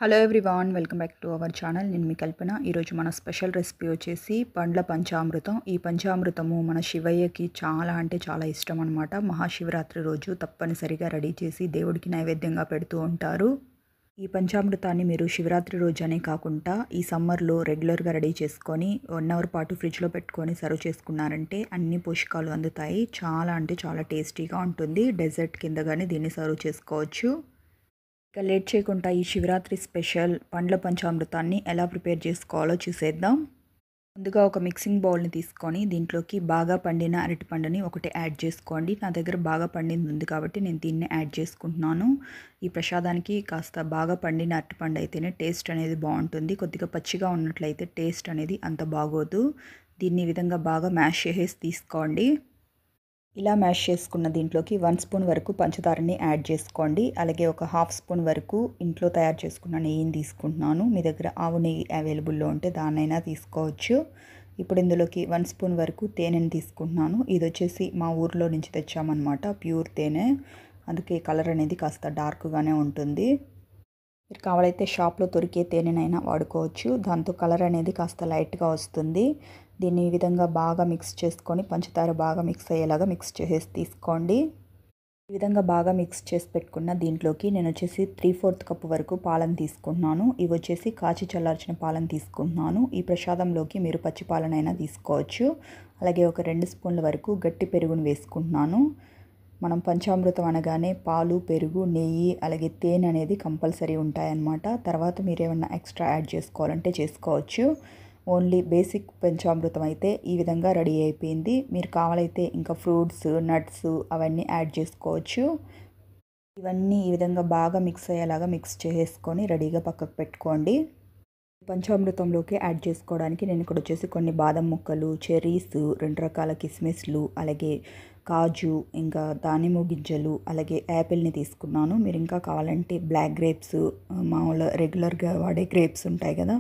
Hello everyone, welcome back to our channel. నేను మీ కల్పన. ఈరోజు మన స్పెషల్ రెసిపీ వచ్చేసి పండ్ల పంచామృతం. ఈ పంచామృతము మన శివయ్యకి చాలా అంటే చాలా ఇష్టం అనమాట. మహాశివరాత్రి రోజు తప్పనిసరిగా రెడీ చేసి దేవుడికి నైవేద్యంగా పెడుతూ ఉంటారు. ఈ పంచామృతాన్ని మీరు శివరాత్రి రోజనే కాకుండా ఈ సమ్మర్లో రెగ్యులర్గా రెడీ చేసుకొని 1 అవర్ పాటు ఫ్రిడ్జ్లో పెట్టుకొని సర్వ్ చేసుకున్నారంటే అన్ని పోషకాలు అందుతాయి. చాలా అంటే చాలా టేస్టీగా ఉంటుంది. డెజర్ట్ కింద కానీ దీన్ని సర్వ్ చేసుకోవచ్చు. ఇక లేట్ చేయకుండా ఈ శివరాత్రి స్పెషల్ పండ్ల పంచామృతాన్ని ఎలా ప్రిపేర్ చేసుకోవాలో చూసేద్దాం. ముందుగా ఒక మిక్సింగ్ బౌల్ని తీసుకొని దీంట్లోకి బాగా పండిన అరటిపండుని ఒకటి యాడ్ చేసుకోండి. నా దగ్గర బాగా పండింది ఉంది కాబట్టి నేను దీన్ని యాడ్ చేసుకుంటున్నాను. ఈ ప్రసాదానికి కాస్త బాగా పండిన అరటిపండు అయితేనే టేస్ట్ అనేది బాగుంటుంది. కొద్దిగా పచ్చిగా ఉన్నట్లయితే టేస్ట్ అనేది అంత బాగోదు. దీన్ని ఈ విధంగా బాగా మ్యాష్ చేసేసి తీసుకోండి. ఇలా మ్యాష్ చేసుకున్న దీంట్లోకి 1 స్పూన్ వరకు పంచదారని యాడ్ చేసుకోండి. అలాగే ఒక 1/2 స్పూన్ వరకు ఇంట్లో తయారు చేసుకున్న నెయ్యిని తీసుకుంటున్నాను. మీ దగ్గర ఆవు నెయ్యి అవైలబుల్లో ఉంటే దాన్నైనా తీసుకోవచ్చు. ఇప్పుడు ఇందులోకి 1 స్పూన్ వరకు తేనెని తీసుకుంటున్నాను. ఇది వచ్చేసి మా ఊర్లో నుంచి తెచ్చామన్నమాట, ప్యూర్ తేనె. అందుకే కలర్ అనేది కాస్త డార్క్గానే ఉంటుంది. మీరు కావాలైతే షాప్లో దొరికే తేనెనైనా వాడుకోవచ్చు. దాంతో కలర్ అనేది కాస్త లైట్గా వస్తుంది. దీన్ని ఈ విధంగా బాగా మిక్స్ చేసుకొని పంచదార బాగా మిక్స్ అయ్యేలాగా మిక్స్ చేసేసి తీసుకోండి. ఈ విధంగా బాగా మిక్స్ చేసి పెట్టుకున్న దీంట్లోకి నేను వచ్చేసి 3/4 కప్పు వరకు పాలను తీసుకుంటున్నాను. ఇవి వచ్చేసి కాచి చల్లార్చిన పాలను తీసుకుంటున్నాను. ఈ ప్రసాదంలోకి మీరు పచ్చి పాలనైనా తీసుకోవచ్చు. అలాగే ఒక 2 స్పూన్ల వరకు గట్టి పెరుగును వేసుకుంటున్నాను. మనం పంచామృతం అనగానే పాలు, పెరుగు, నెయ్యి అలాగే తేనె అనేది కంపల్సరీ ఉంటాయన్నమాట. తర్వాత మీరు ఏమన్నా ఎక్స్ట్రా యాడ్ చేసుకోవాలంటే చేసుకోవచ్చు. ఓన్లీ బేసిక్ పంచామృతం అయితే ఈ విధంగా రెడీ అయిపోయింది. మీరు కావాలైతే ఇంకా ఫ్రూట్స్, నట్స్ అవన్నీ యాడ్ చేసుకోవచ్చు. ఇవన్నీ ఈ విధంగా బాగా మిక్స్ అయ్యేలాగా మిక్స్ చేసుకొని రెడీగా పక్కకు పెట్టుకోండి. పంచామృతంలోకి యాడ్ చేసుకోవడానికి నేను ఇక్కడ వచ్చేసి కొన్ని బాదం ముక్కలు, చెర్రీస్, 2 రకాల కిస్మిస్లు, అలాగే కాజు, ఇంకా దానిమ్మ గింజలు, అలాగే యాపిల్ని తీసుకున్నాను. మీరు ఇంకా కావాలంటే బ్లాక్ గ్రేప్స్, మామూలు రెగ్యులర్గా వాడే గ్రేప్స్ ఉంటాయి కదా,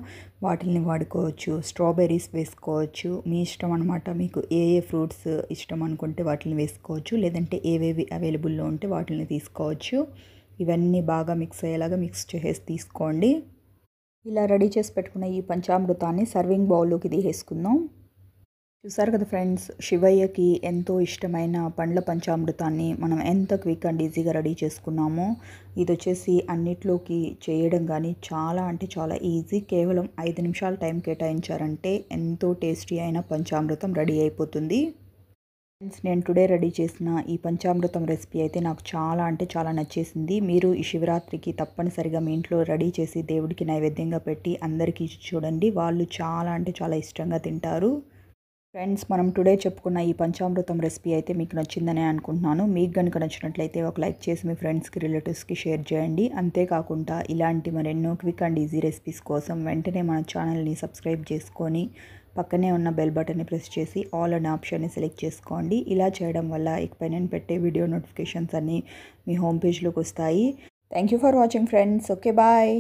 వాటిని వాడుకోవచ్చు. స్ట్రాబెర్రీస్ వేసుకోవచ్చు. మీ ఇష్టం అనమాట. మీకు ఏ ఫ్రూట్స్ ఇష్టం అనుకుంటే వాటిని వేసుకోవచ్చు. లేదంటే ఏవేవి అవైలబుల్లో ఉంటే వాటిని తీసుకోవచ్చు. ఇవన్నీ బాగా మిక్స్ అయ్యేలాగా మిక్స్ చేసేసి తీసుకోండి. ఇలా రెడీ చేసి పెట్టుకున్న ఈ పంచామృతాన్ని సర్వింగ్ బౌల్లోకి తీసేసుకుందాం. చూసారు కదా ఫ్రెండ్స్, శివయ్యకి ఎంతో ఇష్టమైన పండ్ల పంచామృతాన్ని మనం ఎంత క్విక్ అండ్ ఈజీగా రెడీ చేసుకున్నామో. ఇది వచ్చేసి అన్నిట్లోకి చేయడం కానీ చాలా అంటే చాలా ఈజీ. కేవలం 5 నిమిషాలు టైం కేటాయించారంటే ఎంతో టేస్టీ అయిన పంచామృతం రెడీ అయిపోతుంది. ఫ్రెండ్స్, నేను టుడే రెడీ చేసిన ఈ పంచామృతం రెసిపీ అయితే నాకు చాలా అంటే చాలా నచ్చేసింది. మీరు ఈ శివరాత్రికి తప్పనిసరిగా మీ ఇంట్లో రెడీ చేసి దేవుడికి నైవేద్యంగా పెట్టి అందరికీ చూడండి. వాళ్ళు చాలా అంటే చాలా ఇష్టంగా తింటారు. ఫ్రెండ్స్, మనం టుడే చెప్పుకున్న ఈ పంచామృతం రెసిపీ అయితే మీకు నచ్చిందనే అనుకుంటున్నాను. మీకు కనుక నచ్చినట్లయితే ఒక లైక్ చేసి మీ ఫ్రెండ్స్కి, రిలేటివ్స్కి షేర్ చేయండి. అంతేకాకుండా ఇలాంటి మరెన్నో క్విక్ అండ్ ఈజీ రెసిపీస్ కోసం వెంటనే మన ఛానల్ని సబ్స్క్రైబ్ చేసుకొని పక్కనే ఉన్న బెల్ బటన్ని ప్రెస్ చేసి ఆల్ అనే ఆప్షన్ని సెలెక్ట్ చేసుకోండి. ఇలా చేయడం వల్ల ఇకపై నేను పెట్టే వీడియో నోటిఫికేషన్స్ అన్నీ మీ హోమ్ పేజ్లోకి వస్తాయి. Thank you for watching friends. Okay, bye.